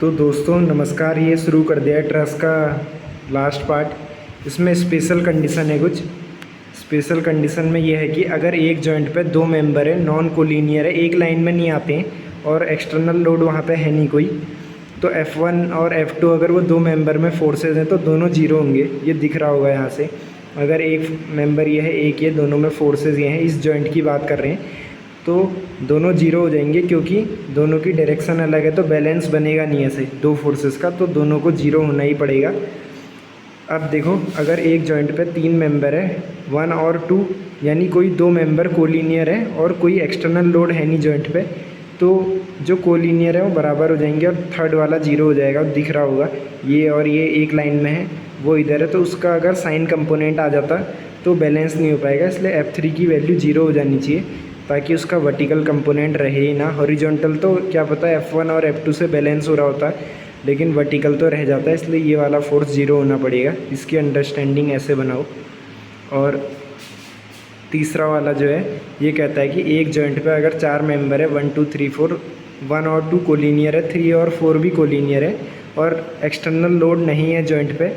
तो दोस्तों नमस्कार। ये शुरू कर दिया है ट्रस का लास्ट पार्ट। इसमें स्पेशल कंडीशन है कुछ। स्पेशल कंडीशन में ये है कि अगर एक जॉइंट पे दो मेंबर है, नॉन कोलिनियर है, एक लाइन में नहीं आते हैं और एक्सटर्नल लोड वहाँ पे है नहीं कोई, तो F1 और F2 अगर वो दो मेंबर में फोर्सेज हैं तो दोनों जीरो होंगे। ये दिख रहा होगा यहाँ से। अगर एक मेंबर ये है, एक ये, दोनों में फोर्सेज ये हैं, इस जॉइंट की बात कर रहे हैं, तो दोनों जीरो हो जाएंगे क्योंकि दोनों की डायरेक्शन अलग है, तो बैलेंस बनेगा नहीं ऐसे दो फोर्सेस का, तो दोनों को जीरो होना ही पड़ेगा। अब देखो, अगर एक जॉइंट पे तीन मेंबर है, 1 और 2, यानी कोई दो मेंबर कोलिनियर है और कोई एक्सटर्नल लोड है नहीं जॉइंट पे, तो जो कोलिनियर है वो बराबर हो जाएंगे और थर्ड वाला जीरो हो जाएगा। दिख रहा होगा ये, और ये एक लाइन में है, वो इधर है, तो उसका अगर साइन कंपोनेंट आ जाता तो बैलेंस नहीं हो पाएगा। इसलिए F3 की वैल्यू जीरो हो जानी चाहिए ताकि उसका वर्टिकल कंपोनेंट रहे ही ना। हॉरिजॉन्टल तो क्या पता F1 और F2 से बैलेंस हो रहा होता है, लेकिन वर्टिकल तो रह जाता है, इसलिए ये वाला फोर्स जीरो होना पड़ेगा। इसकी अंडरस्टैंडिंग ऐसे बनाओ। और तीसरा वाला जो है ये कहता है कि एक जॉइंट पे अगर चार मेंबर है, 1 2 3 4, 1 और 2 कोलिनियर है, 3 और 4 भी कोलिनियर है और एक्सटर्नल लोड नहीं है जॉइंट पे,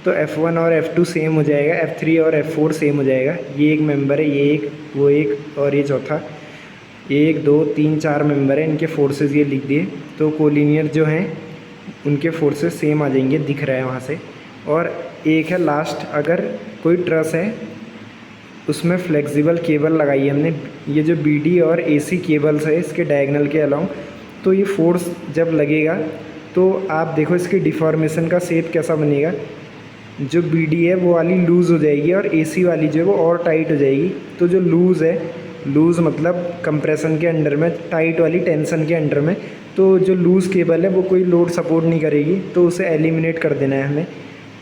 तो F1 और F2 सेम हो जाएगा, F3 और F4 सेम हो जाएगा। ये एक मेंबर है, ये एक, वो एक और ये चौथा। 1 2 3 4 मेंबर है, इनके फोर्सेस ये लिख दिए, तो कोलिनियर जो हैं उनके फोर्सेस सेम आ जाएंगे, दिख रहा है वहाँ से। और एक है लास्ट, अगर कोई ट्रस है उसमें फ्लेक्सिबल केबल लगाई है हमने, ये जो BD और AC केबल्स है इसके डायगनल के अलाउंग, तो ये फोर्स जब लगेगा तो आप देखो इसकी डिफॉर्मेशन का शेप कैसा बनेगा। जो BD है वो वाली लूज़ हो जाएगी और AC वाली जो है वो और टाइट हो जाएगी। तो जो लूज़ है, लूज़ मतलब कंप्रेशन के अंडर में, टाइट वाली टेंशन के अंडर में, तो जो लूज़ केबल है वो कोई लोड सपोर्ट नहीं करेगी, तो उसे एलिमिनेट कर देना है हमें।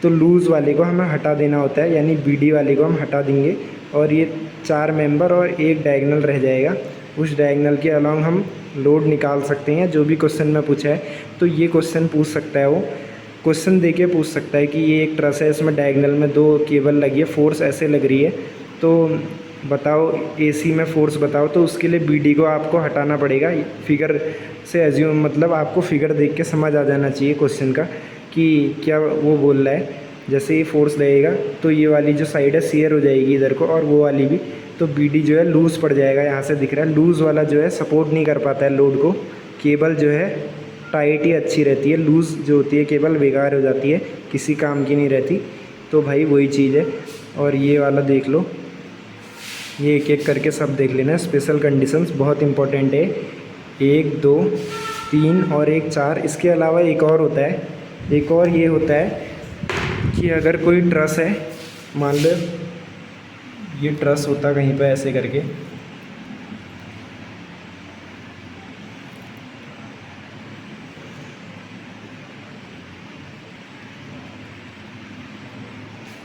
तो लूज़ वाले को हमें हटा देना होता है, यानी BD वाले को हम हटा देंगे और ये चार मेंबर और एक डायगनल रह जाएगा। उस डायगनल के अलाउंग हम लोड निकाल सकते हैं, जो भी क्वेश्चन में पूछा है। तो ये क्वेश्चन पूछ सकता है, वो क्वेश्चन देके पूछ सकता है कि ये एक ट्रस है, इसमें डायगनल में दो केबल लगी है, फोर्स ऐसे लग रही है, तो बताओ AC में फोर्स बताओ। तो उसके लिए BD को आपको हटाना पड़ेगा। फिगर से एज्यूम, मतलब आपको फिगर देख के समझ आ जाना चाहिए क्वेश्चन का कि क्या वो बोल रहा है। जैसे ही फोर्स लगेगा तो ये वाली जो साइड है शेयर हो जाएगी इधर को, और वो वाली भी, तो BD जो है लूज़ पड़ जाएगा। यहाँ से दिख रहा है लूज़ वाला जो है सपोर्ट नहीं कर पाता है लोड को। केबल जो है टाइट ही अच्छी रहती है, लूज़ जो होती है केबल बेकार हो जाती है, किसी काम की नहीं रहती। तो भाई वही चीज़ है। और ये वाला देख लो, ये एक एक करके सब देख लेना। स्पेशल कंडीशंस बहुत इंपॉर्टेंट है, 1 2 3 और 1 4। इसके अलावा एक और होता है, एक और ये होता है कि अगर कोई ट्रस है, मान लो ये ट्रस होता कहीं पे ऐसे करके,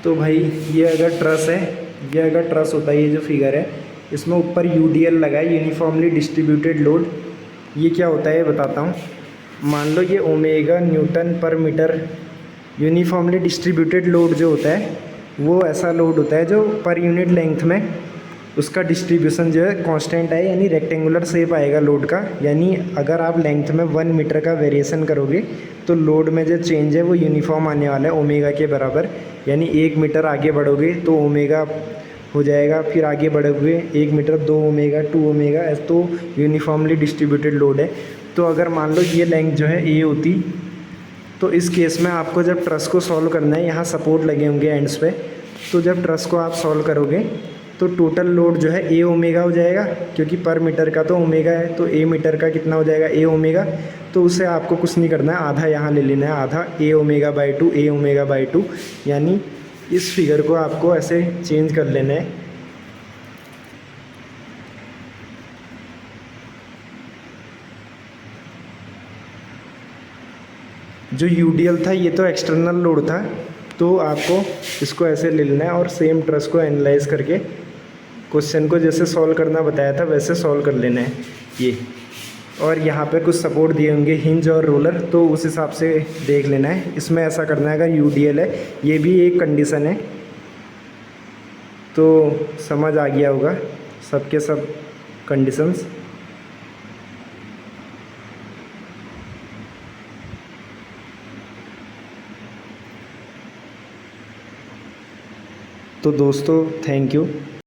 तो भाई ये अगर ट्रस है, ये अगर ट्रस होता है, ये जो फिगर है इसमें ऊपर UDL लगा है, यूनिफॉर्मली डिस्ट्रीब्यूटेड लोड। ये क्या होता है ये बताता हूँ। मान लो ये ओमेगा न्यूटन पर मीटर। यूनिफॉर्मली डिस्ट्रीब्यूटेड लोड जो होता है वो ऐसा लोड होता है जो पर यूनिट लेंथ में उसका डिस्ट्रीब्यूशन जो है कांस्टेंट है, यानी रेक्टेंगुलर शेप आएगा लोड का। यानी अगर आप लेंथ में 1 मीटर का वेरिएशन करोगे तो लोड में जो चेंज है वो यूनिफॉर्म आने वाला है, ओमेगा के बराबर। यानी 1 मीटर आगे बढ़ोगे तो ओमेगा हो जाएगा, फिर आगे बढ़ोगे 1 मीटर 2 ओमेगा 2 ओमेगा, तो यूनिफॉर्मली डिस्ट्रीब्यूटेड लोड है। तो अगर मान लो ये लेंथ जो है A होती, तो इस केस में आपको जब ट्रस को सॉल्व करना है, यहाँ सपोर्ट लगे होंगे एंड्स पे, तो जब ट्रस को आप सॉल्व करोगे तो टोटल लोड जो है A ओमेगा हो जाएगा, क्योंकि पर मीटर का तो ओमेगा है, तो A मीटर का कितना हो जाएगा A ओमेगा। तो उससे आपको कुछ नहीं करना है, आधा यहाँ ले लेना है, आधा A omega by 2, A omega by 2। यानी इस फिगर को आपको ऐसे चेंज कर लेना है। जो UDL था ये तो एक्सटर्नल लोड था, तो आपको इसको ऐसे ले लेना है और सेम ट्रस को एनालाइज करके क्वेश्चन को जैसे सॉल्व करना बताया था वैसे सॉल्व कर लेना है ये। और यहाँ पे कुछ सपोर्ट दिए होंगे, हिंज और रोलर, तो उस हिसाब से देख लेना है। इसमें ऐसा करना है, अगर UDL है, ये भी एक कंडीशन है, तो समझ आ गया होगा सबके सब कंडीशंस। तो दोस्तों थैंक यू।